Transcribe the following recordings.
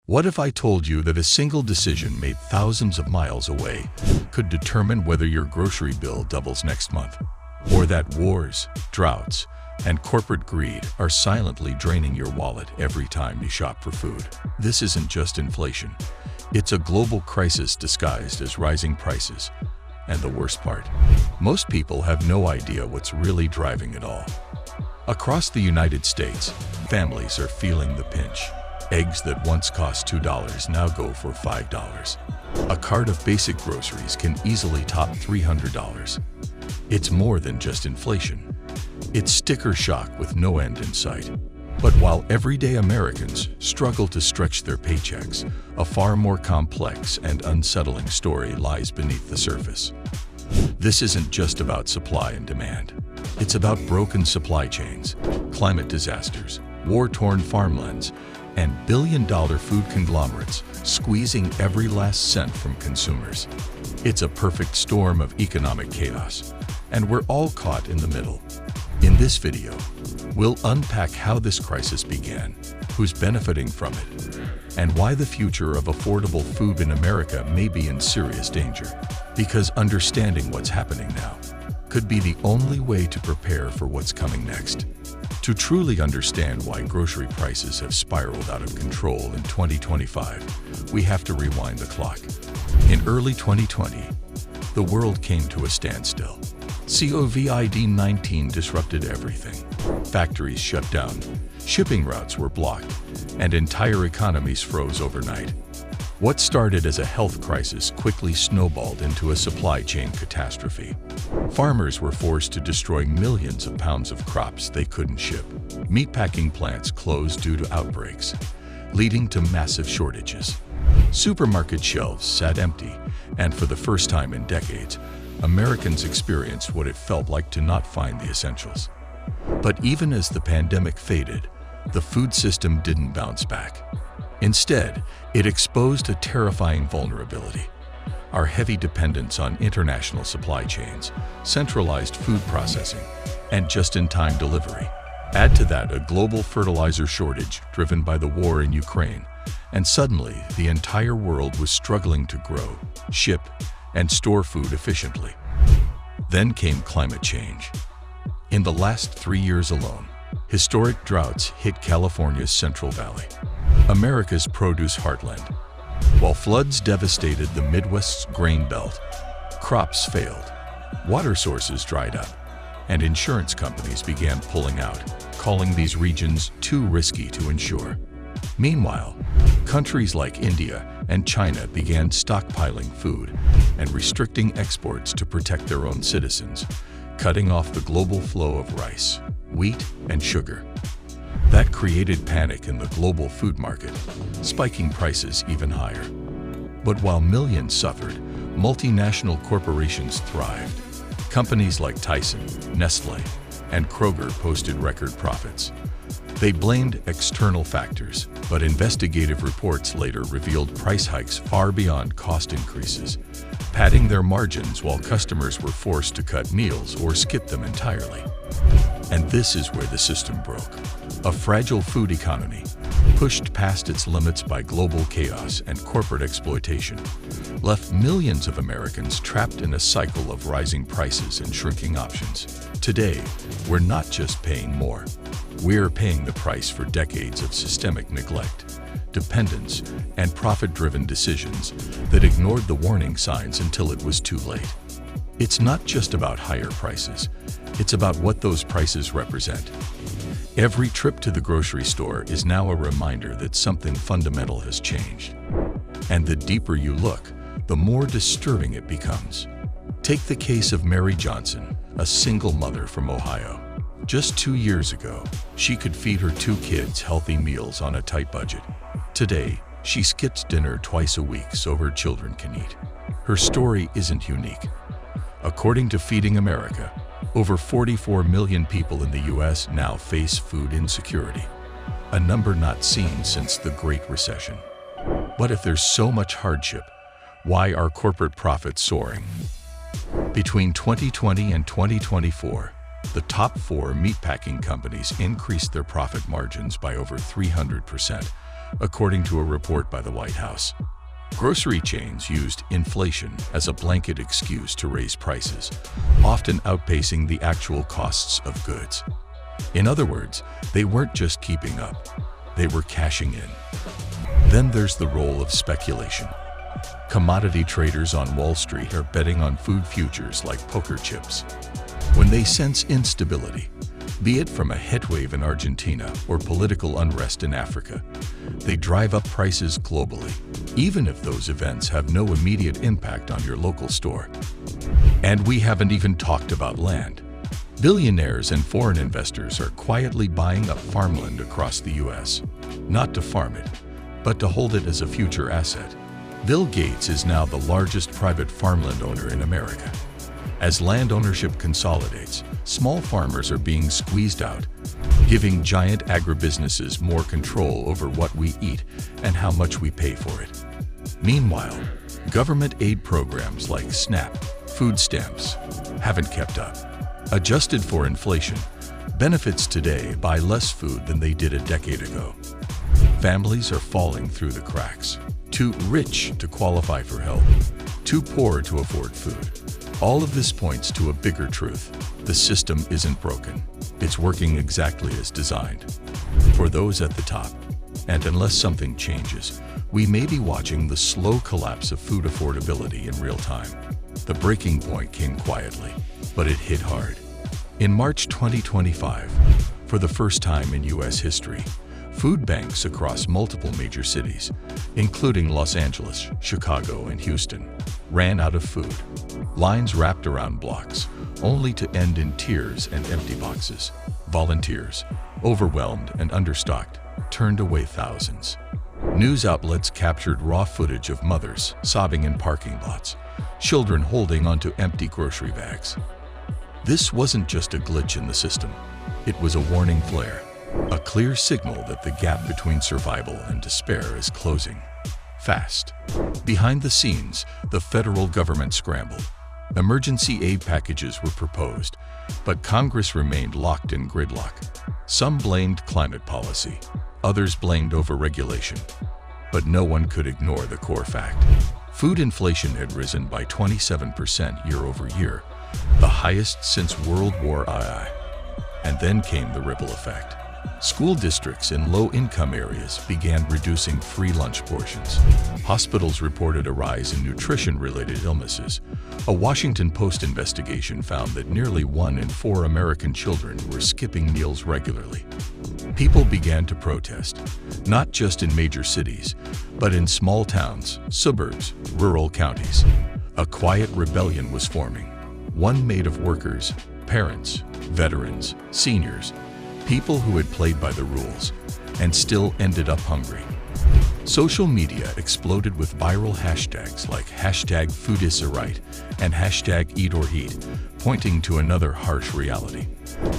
What if I told you that a single decision made thousands of miles away could determine whether your grocery bill doubles next month? Or that wars, droughts, and corporate greed are silently draining your wallet every time you shop for food? This isn't just inflation. It's a global crisis disguised as rising prices. And the worst part, most people have no idea what's really driving it all. Across the United States, families are feeling the pinch. Eggs that once cost $2 now go for $5. A cart of basic groceries can easily top $300. It's more than just inflation. It's sticker shock with no end in sight. But while everyday Americans struggle to stretch their paychecks, a far more complex and unsettling story lies beneath the surface. This isn't just about supply and demand. It's about broken supply chains, climate disasters, war-torn farmlands, and billion-dollar food conglomerates squeezing every last cent from consumers. It's a perfect storm of economic chaos, and we're all caught in the middle. In this video, we'll unpack how this crisis began, who's benefiting from it, and why the future of affordable food in America may be in serious danger. Because understanding what's happening now could be the only way to prepare for what's coming next. To truly understand why grocery prices have spiraled out of control in 2025, we have to rewind the clock. In early 2020, the world came to a standstill. COVID-19 disrupted everything. Factories shut down, shipping routes were blocked, and entire economies froze overnight. What started as a health crisis quickly snowballed into a supply chain catastrophe. Farmers were forced to destroy millions of pounds of crops they couldn't ship. Meatpacking plants closed due to outbreaks, leading to massive shortages. Supermarket shelves sat empty, and for the first time in decades, Americans experienced what it felt like to not find the essentials. But even as the pandemic faded, the food system didn't bounce back. Instead, it exposed a terrifying vulnerability: our heavy dependence on international supply chains, centralized food processing, and just-in-time delivery. Add to that a global fertilizer shortage driven by the war in Ukraine, and suddenly the entire world was struggling to grow, ship, and store food efficiently. Then came climate change. In the last 3 years alone, historic droughts hit California's Central Valley, America's produce heartland. While floods devastated the Midwest's grain belt, crops failed, water sources dried up, and insurance companies began pulling out, calling these regions too risky to insure. Meanwhile, countries like India and China began stockpiling food and restricting exports to protect their own citizens, cutting off the global flow of rice, wheat, and sugar. That created panic in the global food market, spiking prices even higher. But while millions suffered, multinational corporations thrived. Companies like Tyson, Nestle, and Kroger posted record profits. They blamed external factors, but investigative reports later revealed price hikes far beyond cost increases, padding their margins while customers were forced to cut meals or skip them entirely. And this is where the system broke. A fragile food economy, pushed past its limits by global chaos and corporate exploitation, left millions of Americans trapped in a cycle of rising prices and shrinking options. Today, we're not just paying more. We're paying the price for decades of systemic neglect, dependence, and profit-driven decisions that ignored the warning signs until it was too late. It's not just about higher prices. It's about what those prices represent. Every trip to the grocery store is now a reminder that something fundamental has changed. And the deeper you look, the more disturbing it becomes. Take the case of Mary Johnson, a single mother from Ohio. Just 2 years ago, she could feed her 2 kids healthy meals on a tight budget. Today, she skips dinner twice a week so her children can eat. Her story isn't unique. According to Feeding America, over 44 million people in the U.S. now face food insecurity, a number not seen since the Great Recession. But if there's so much hardship, why are corporate profits soaring? Between 2020 and 2024, the top 4 meatpacking companies increased their profit margins by over 300%, according to a report by the White House. Grocery chains used inflation as a blanket excuse to raise prices, often outpacing the actual costs of goods. In other words, they weren't just keeping up, they were cashing in. Then there's the role of speculation. Commodity traders on Wall Street are betting on food futures like poker chips. When they sense instability, be it from a heatwave in Argentina or political unrest in Africa, they drive up prices globally, even if those events have no immediate impact on your local store. And we haven't even talked about land. Billionaires and foreign investors are quietly buying up farmland across the U.S., not to farm it, but to hold it as a future asset. Bill Gates is now the largest private farmland owner in America. As land ownership consolidates, small farmers are being squeezed out, giving giant agribusinesses more control over what we eat and how much we pay for it. Meanwhile, government aid programs like SNAP, food stamps, haven't kept up. Adjusted for inflation, benefits today buy less food than they did a decade ago. Families are falling through the cracks. Too rich to qualify for help, too poor to afford food. All of this points to a bigger truth. The system isn't broken. It's working exactly as designed for those at the top. And unless something changes, we may be watching the slow collapse of food affordability in real time. The breaking point came quietly, but it hit hard. In March 2025, for the first time in U.S. history, food banks across multiple major cities, including Los Angeles, Chicago, and Houston, ran out of food. Lines wrapped around blocks, only to end in tears and empty boxes. Volunteers, overwhelmed and understocked, turned away thousands. News outlets captured raw footage of mothers sobbing in parking lots, children holding onto empty grocery bags. This wasn't just a glitch in the system. It was a warning flare. A clear signal that the gap between survival and despair is closing fast. Behind the scenes, the federal government scrambled. Emergency aid packages were proposed, but Congress remained locked in gridlock. Some blamed climate policy, others blamed overregulation. But no one could ignore the core fact. Food inflation had risen by 27% year over year, the highest since World War II. And then came the ripple effect. School districts in low-income areas began reducing free lunch portions. Hospitals reported a rise in nutrition-related illnesses. A Washington Post investigation found that nearly 1 in 4 American children were skipping meals regularly. People began to protest, not just in major cities, but in small towns, suburbs, rural counties. A quiet rebellion was forming, one made of workers, parents, veterans, seniors, people who had played by the rules and still ended up hungry. Social media exploded with viral hashtags like #FoodIsAright and #EatOrHeat, pointing to another harsh reality.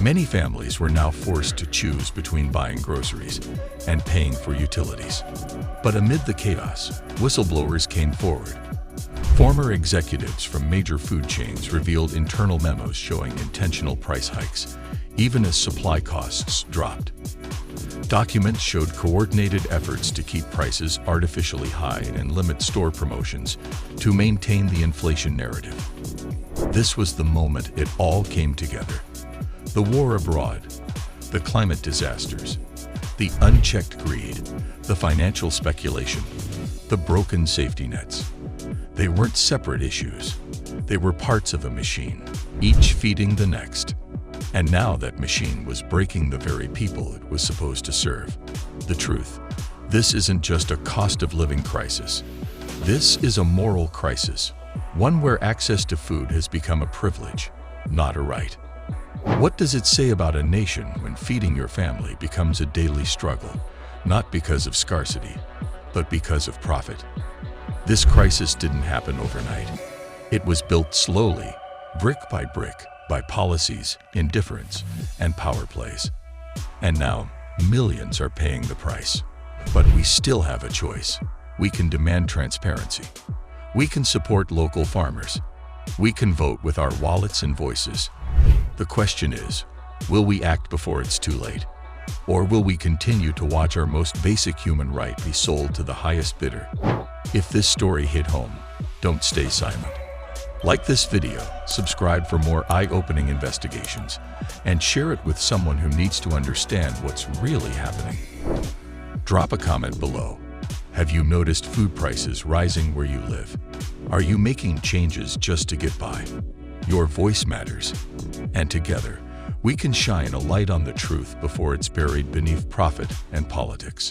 Many families were now forced to choose between buying groceries and paying for utilities. But amid the chaos, whistleblowers came forward. Former executives from major food chains revealed internal memos showing intentional price hikes, even as supply costs dropped. Documents showed coordinated efforts to keep prices artificially high and limit store promotions to maintain the inflation narrative. This was the moment it all came together. The war abroad, the climate disasters, the unchecked greed, the financial speculation, the broken safety nets. They weren't separate issues. They were parts of a machine, each feeding the next. And now that machine was breaking the very people it was supposed to serve. The truth, this isn't just a cost of living crisis. This is a moral crisis, one where access to food has become a privilege, not a right. What does it say about a nation when feeding your family becomes a daily struggle, not because of scarcity, but because of profit? This crisis didn't happen overnight. It was built slowly, brick by brick, by policies, indifference, and power plays. And now, millions are paying the price. But we still have a choice. We can demand transparency. We can support local farmers. We can vote with our wallets and voices. The question is, will we act before it's too late? Or will we continue to watch our most basic human right be sold to the highest bidder? If this story hit home, don't stay silent. Like this video, subscribe for more eye-opening investigations, and share it with someone who needs to understand what's really happening. Drop a comment below. Have you noticed food prices rising where you live? Are you making changes just to get by? Your voice matters, and together, we can shine a light on the truth before it's buried beneath profit and politics.